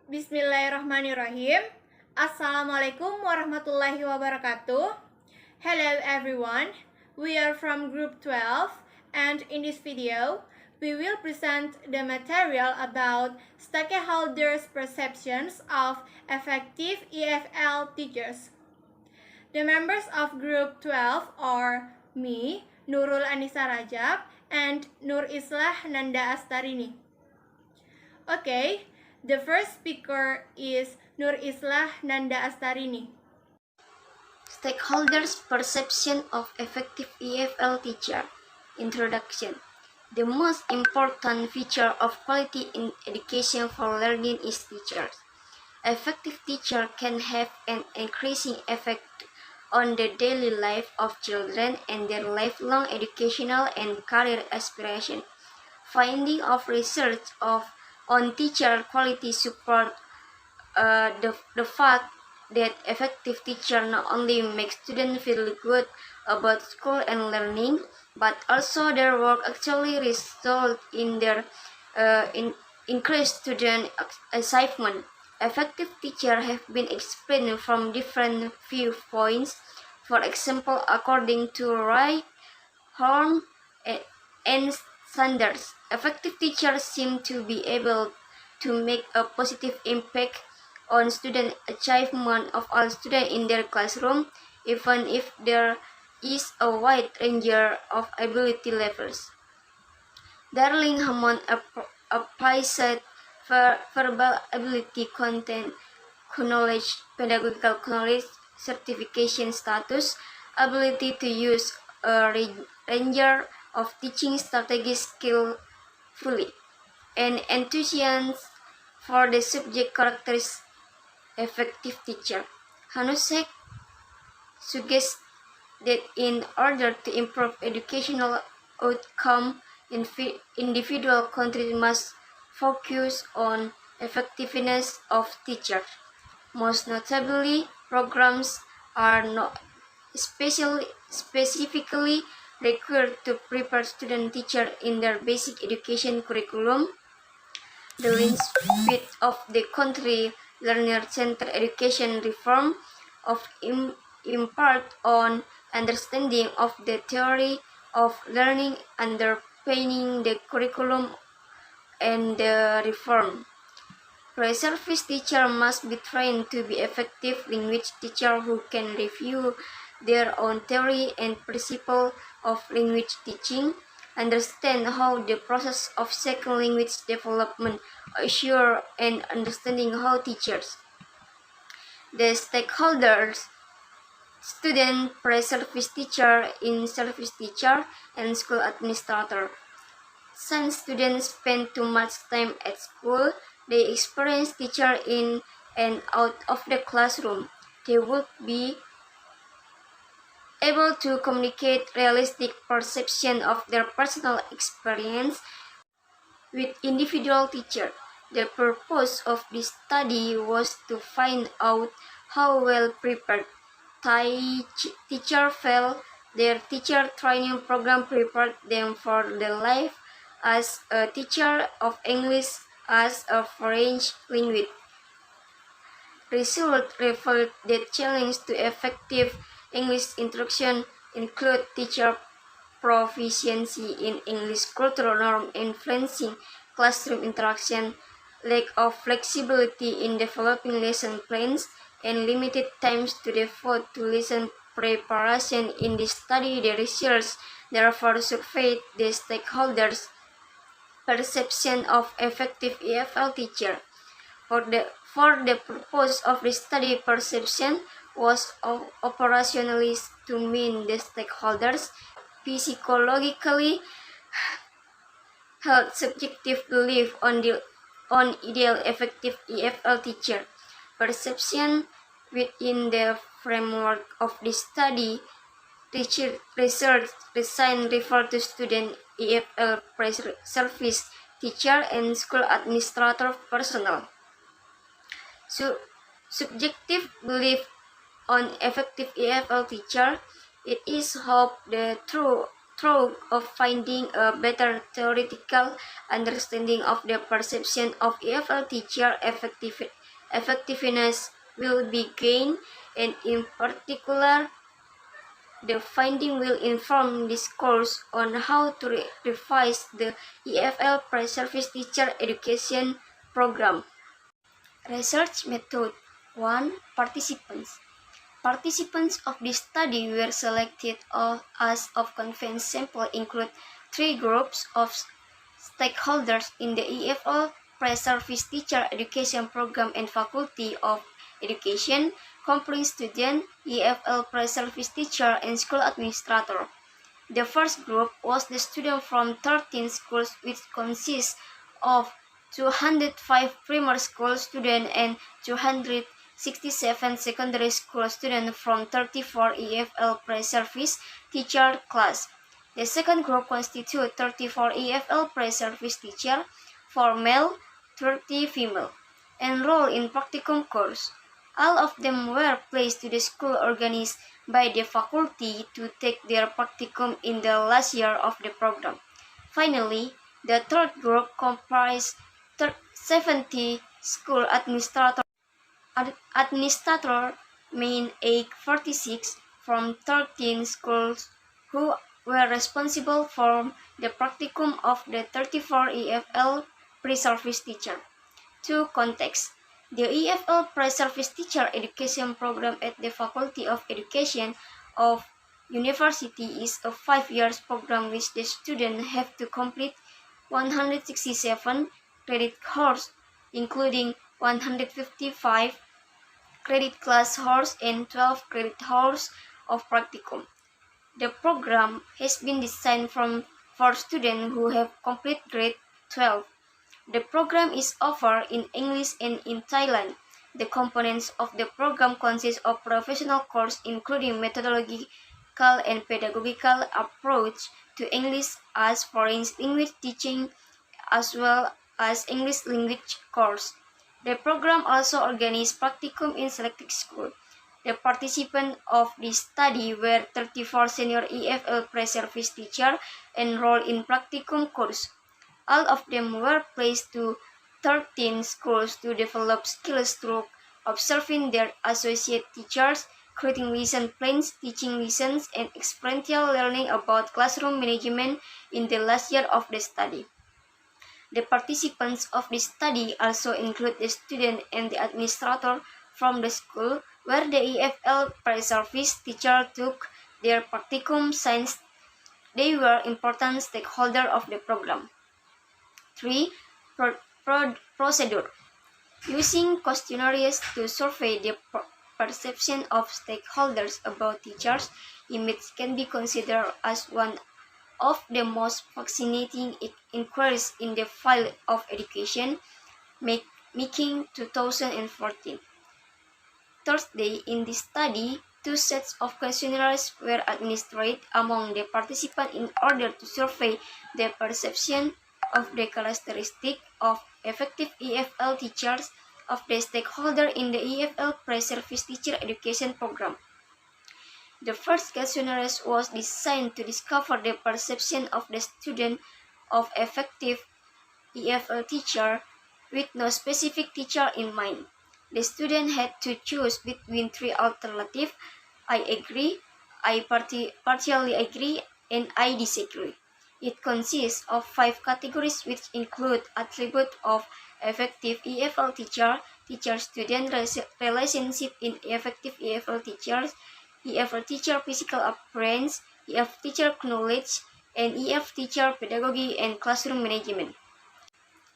Bismillahirrahmanirrahim. Assalamualaikum warahmatullahi wabarakatuh. Hello everyone. We are from group 12 and in this video we will present the material about stakeholders' perceptions of effective EFL teachers. The members of group 12 are me, Nurul Anissa Rajab, and Nur Islah Nanda Astarini. Okay, the first speaker is Nur Islah Nanda Astarini. Stakeholders' perception of effective EFL teacher. Introduction. The most important feature of quality in education for learning is teachers. Effective teacher can have an increasing effect on the daily life of children and their lifelong educational and career aspiration. Finding of research on teacher quality support the fact that effective teacher not only make students feel good about school and learning, but also their work actually result in their increased student achievement. Effective teachers have been explained from different viewpoints. For example, according to Wright, Horn, and Sanders, effective teachers seem to be able to make a positive impact on student achievement of all students in their classroom, even if there is a wide range of ability levels. Darling Hammond appraised verbal ability, content, knowledge, pedagogical knowledge, certification status, ability to use a range of teaching strategies skillfully, and enthusiasm for the subject characteristics effective teacher. Hanusek suggests that in order to improve educational outcome, individual countries must focus on effectiveness of teachers. Most notably, programs are not specifically required to prepare student teachers in their basic education curriculum. The linchpin of the country learner-centered education reform of impart on understanding of the theory of learning underpinning the curriculum and the reform. Pre-service teachers must be trained to be effective language teachers who can review their own theory and principle of language teaching, understand how the process of second language development assure and understanding how teachers, the stakeholders, student, pre-service teacher, in-service teacher, and school administrator. Since students spend too much time at school, they experience teacher in and out of the classroom. They would be able to communicate realistic perception of their personal experience with individual teacher. The purpose of this study was to find out how well prepared teacher felt their teacher training program prepared them for the life as a teacher of English as a foreign language. Results revealed that challenges to effective English instruction include teacher proficiency in English cultural norm influencing classroom interaction, lack of flexibility in developing lesson plans, and limited times to devote to lesson preparation. In this study, the researchers therefore surveyed the stakeholders' perception of effective EFL teacher. For the purpose of the study, perception was operationalized to mean the stakeholders psychologically held subjective belief on ideal effective EFL teacher. Perception within the framework of this study, research design refer to student EFL service teacher and school administrator personnel. Subjective belief on effective EFL teacher. It is hoped the through of finding a better theoretical understanding of the perception of EFL teacher effectiveness will be gained, and in particular, the finding will inform discourse on how to revise the EFL pre-service teacher education program. Research method 1. Participants. Participants of this study were selected as of convention sample include three groups of stakeholders in the EFL pre-service teacher education program and Faculty of Education, comprising student, EFL pre-service teacher, and school administrator. The first group was the students from 13 schools, which consists of 205 primary school students and 267 secondary school students from 34 EFL pre-service teacher class. The second group constitutes 34 EFL pre-service teacher, 4 male, 30 female, enrolled in practicum course. All of them were placed to the school organized by the faculty to take their practicum in the last year of the program. Finally, the third group comprised 70 school administrator main age 46 from 13 schools who were responsible for the practicum of the 34 EFL pre-service teacher. 2. Context. The EFL pre-service teacher education program at the Faculty of Education of University is a 5-year program which the students have to complete 167 credit courses, including 155 credit class hours and 12 credit hours of practicum. The program has been designed for students who have completed grade 12. The program is offered in English and in Thailand. The components of the program consist of professional courses including methodological and pedagogical approach to English as foreign language teaching as well as English language course. The program also organized practicum in selected schools. The participants of this study were 34 senior EFL pre-service teachers enrolled in practicum course. All of them were placed to 13 schools to develop skills through observing their associate teachers, creating lesson plans, teaching lessons, and experiential learning about classroom management in the last year of the study. The participants of this study also include the student and the administrator from the school where the EFL pre-service teacher took their practicum since they were important stakeholders of the program. 3. Procedure. Using questionnaires to survey the perception of stakeholders about teachers' image can be considered as one of the most fascinating inquiries in the field of education, making 2014. Thursday, in this study, 2 sets of questionnaires were administered among the participants in order to survey the perception of the characteristic of effective EFL teachers of the stakeholder in the EFL pre-service teacher education program. The first questionnaire was designed to discover the perception of the student of effective EFL teacher with no specific teacher in mind. The student had to choose between 3 alternatives: I agree, I partially agree, and I disagree. It consists of 5 categories which include attributes of effective EFL teacher, teacher-student relationship in effective EFL teachers, EFL teacher physical appearance, EF teacher knowledge, and EF teacher pedagogy and classroom management.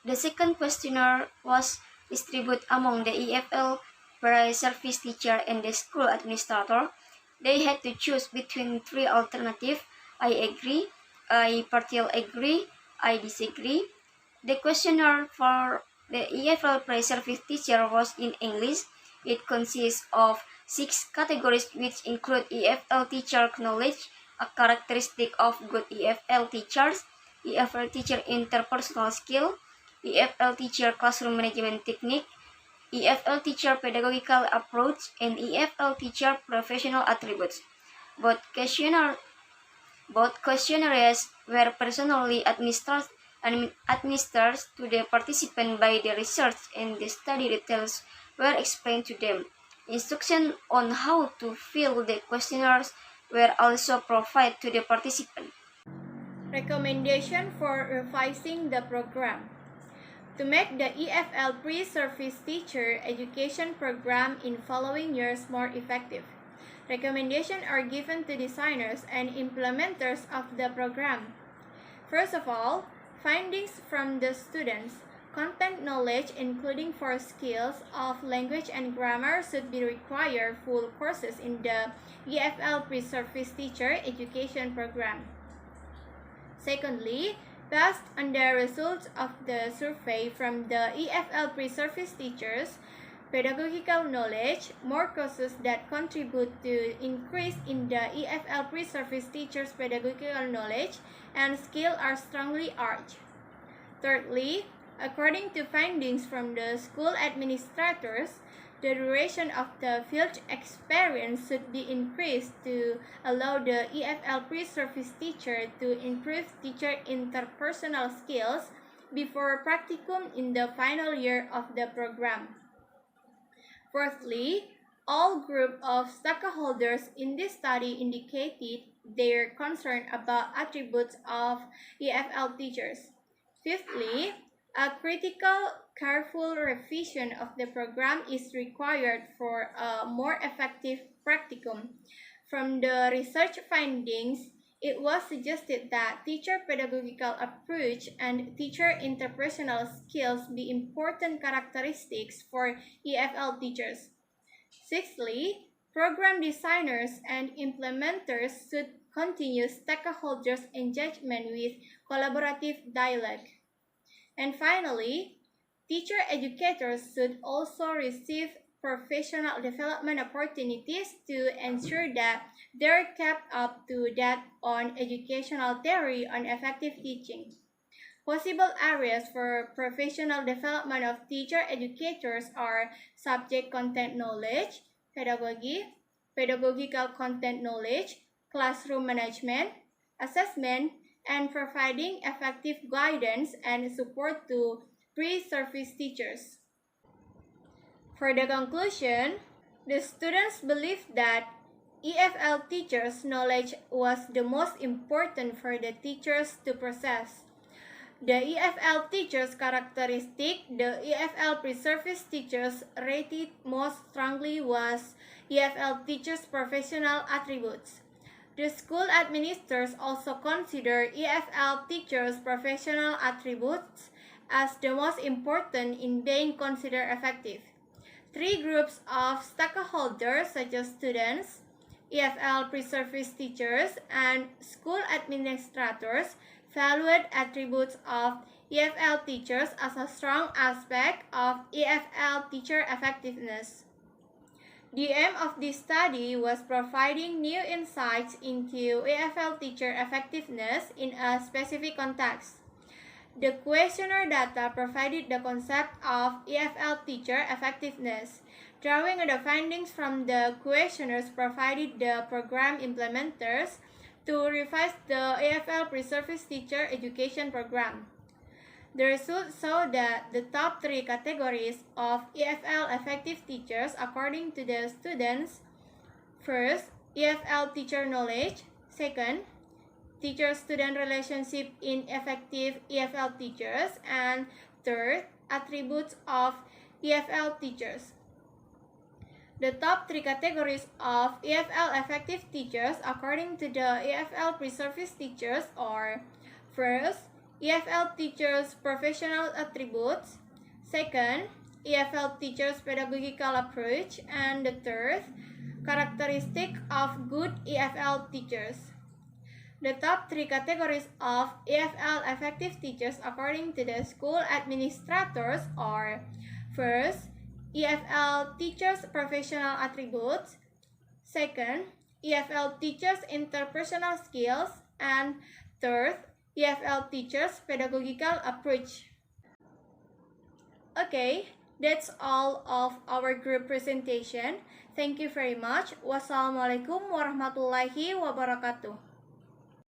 The second questionnaire was distributed among the EFL pre-service teacher and the school administrator. They had to choose between 3 alternatives: I agree, I partially agree, I disagree. The questionnaire for the EFL pre-service teacher was in English. It consists of 6 categories which include EFL teacher knowledge, a characteristic of good EFL teachers, EFL teacher interpersonal skill, EFL teacher classroom management technique, EFL teacher pedagogical approach, and EFL teacher professional attributes. Both questionnaires were personally administered to the participant by the research, and the study details were explained to them. Instructions on how to fill the questionnaires were also provided to the participants. Recommendation for revising the program. To make the EFL pre-service teacher education program in following years more effective, recommendations are given to designers and implementers of the program. First of all, findings from the students. Content knowledge, including for skills of language and grammar, should be required full courses in the EFL pre-service teacher education program. Secondly, based on the results of the survey from the EFL pre-service teachers, pedagogical knowledge, more courses that contribute to increase in the EFL pre-service teachers' pedagogical knowledge and skill are strongly urged. Thirdly, according to findings from the school administrators, the duration of the field experience should be increased to allow the EFL pre-service teacher to improve teacher interpersonal skills before practicum in the final year of the program. Fourthly, all group of stakeholders in this study indicated their concern about attributes of EFL teachers. Fifthly, a critical, careful revision of the program is required for a more effective practicum. From the research findings, it was suggested that teacher pedagogical approach and teacher interpersonal skills be important characteristics for EFL teachers. Sixthly, program designers and implementers should continue stakeholders' engagement with collaborative dialogue. And finally, teacher educators should also receive professional development opportunities to ensure that they're kept up to date on educational theory on effective teaching. Possible areas for professional development of teacher educators are subject content knowledge, pedagogy, pedagogical content knowledge, classroom management, assessment, and providing effective guidance and support to pre-service teachers. For the conclusion, the students believed that EFL teachers' knowledge was the most important for the teachers to process. The EFL teachers' characteristic the EFL pre-service teachers rated most strongly was EFL teachers' professional attributes. The school administrators also consider EFL teachers' professional attributes as the most important in being considered effective. Three groups of stakeholders such as students, EFL pre-service teachers, and school administrators valued attributes of EFL teachers as a strong aspect of EFL teacher effectiveness. The aim of this study was providing new insights into EFL teacher effectiveness in a specific context. The questionnaire data provided the concept of EFL teacher effectiveness. Drawing on the findings from the questionnaires provided the program implementers to revise the EFL pre-service teacher education program. The results show that the top three categories of EFL effective teachers according to the students: first, EFL teacher knowledge; second, teacher-student relationship in effective EFL teachers; and third, attributes of EFL teachers. The top three categories of EFL effective teachers according to the EFL pre-service teachers are: first, EFL teachers' professional attributes; second, EFL teachers' pedagogical approach; and the third, characteristic of good EFL teachers. The top three categories of EFL effective teachers according to the school administrators are: first, EFL teachers' professional attributes; second, EFL teachers' interpersonal skills; and third, EFL teachers' pedagogical approach. Okay, that's all of our group presentation. Thank you very much. Wassalamualaikum warahmatullahi wabarakatuh.